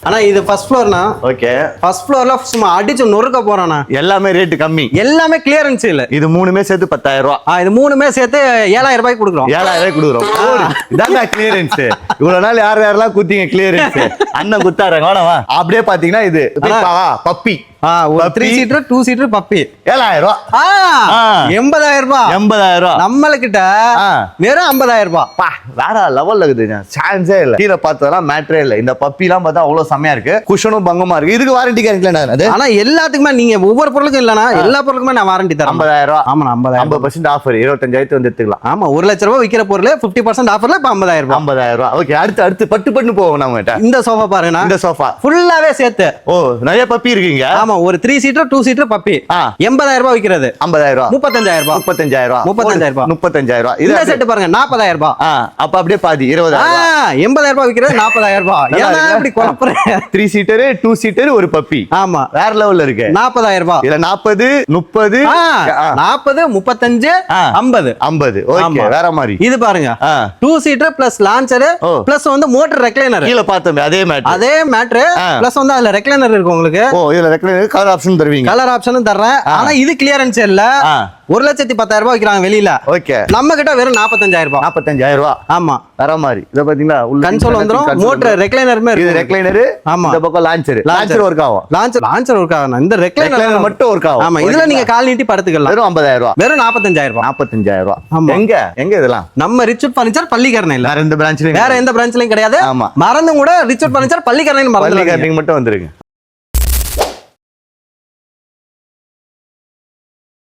ஆனா இது first ஃப்ளோர்னா okay first ஃப்ளோர்ல சும்மா அடிச்சு நொறுக்க போறானா எல்லாமே ரேட் கம்மி எல்லாமே கிளியரன்ஸ் இல்ல இது மூணுமே சேர்த்து 10,000 ரூபாய் இது மூணுமே சேர்த்து 7,000 ரூபாய்க்கு கொடுக்குறோம் 7,000 ரூபாய் கொடுக்குறோம் இதாங்க கிளியரன்ஸ் இவ்வளவு நாள் யாரெல்லாம் குத்திங்க கிளியரன்ஸ் அண்ணன் குத்தாரு வேணவா அப்படியே பாத்தீங்கன்னா இது பப்பி ஒரு 3 சீட்டர் 2 சீட்டர் பப்பி 7,000 ரூபாய் 80,000 ரூபாய் 80,000 ரூபாய் நம்மளுக்கிட்ட வெறும் 50,000 ரூபாய் வேற லெவல்ல இருக்குது சான்ஸே இல்ல கீழே பார்த்ததெல்லாம் மேட்டரே இல்ல இந்த பப்பி எல்லாம் பார்த்தா அவ்வளவு செமையா இருக்கு குஷனும் பங்கமா இருக்கு இதுக்கு வாரண்டி கேரண்டி அது ஆனா எல்லாத்துக்குமே நீங்க ஒவ்வொரு பொருளுக்கும் இல்லனா எல்லா பொருளுக்குமே நான் வாரண்டி தரேன் 50,000 ரூபாய் ஆமா 50% ஆஃபர் 25,000 வந்து எடுத்துக்கலாம் ஆமா 1 லட்சம் ரூபாய் விக்கிற பொருள் 50% ஆஃபர்ல இப்ப 50,000 ரூபாய் 50,000 ரூபாய் ஓகே அடுத்து பட்டு போவோம் நம்ம கிட்ட இந்த சோஃபா பாருங்க இந்த சோஃபா ஃபுல்லாவே சேர்த்து ஓ நிறைய பப்பி இருக்கீங்க ஆமா ஒரு 3 சீட்டர் 2 சீட்டர் பப்பி 80,000 ரூபாய் விக்கிறது 50,000 ரூபாய் 35,000 ரூபாய் 35,000 ரூபாய் 35,000 ரூபாய் இந்த செட் பாருங்க 40,000 ரூபாய் அப்ப அப்படியே பாதி 20,000 80,000 ரூபாய் விக்கிறது 40,000 ரூபாய் ஏன்னா இப்படி குழப்பற 3 சீட்டர் 2 சீட்டர் ஒரு பப்பி ஆமா வேற லெவல்ல இருக்கு 40,000 ரூபாய் இல்ல 40 30 40 35 50 50 ஓகே வேற மாதிரி இது பாருங்க 2 சீட்டர் பிளஸ் லான்ச்சர் பிளஸ் வந்து மோட்டர் ரெக்லைனர் கீழ பார்த்தோமே அதே மேட்டர் பிளஸ் வந்து அதுல ரெக்லைனர் இருக்கு உங்களுக்கு இதுல ரெக்லைனர் கலர் ஆப்ஷன் தருவீங்க கலர் ஆப்ஷனும் தர்றேன் ஆனா இது கிளியரன்ஸ் இல்ல 1,10,000 ரூபாய் விக்கிறாங்க வெளியில ஓகே நம்ம கிட்ட வெறும் 45,000 ரூபாய் 45,000 ரூபாய் ஆமா வேற மாதிரி இத பாத்தீங்களா கன்சோல் வந்துரும் மோட்டர் ரெக்லைனருமே இது இருக்கு ரெக்லைனர் ஆமா இந்த பக்கம் லான்ச்சர் ஒர்க் ஆகும் லான்ச்சர் ஒர்க் ஆகும் இந்த ரெக்லைனர் மட்டும் ஒர்க் ஆகும் ஆமா இதுல நீங்க கால் நீட்டி படுத்துக்கலாம் வெறும் 50,000 ரூபாய் வெறும் 45,000 ரூபாய் 45,000 ரூபாய் எங்க இதெல்லாம் நம்ம ரிச்சர்ட் பர்னிச்சர் பள்ளிக்கரணை இல்ல வேற எந்த பிரான்ச்லயும் கிடையாது ஆமா மறந்தும் கூட ரிச்சர்ட் பர்னிச்சர் பள்ளிக்கரணை பள்ளிக்கரணை மட்டும் வந்துருங்க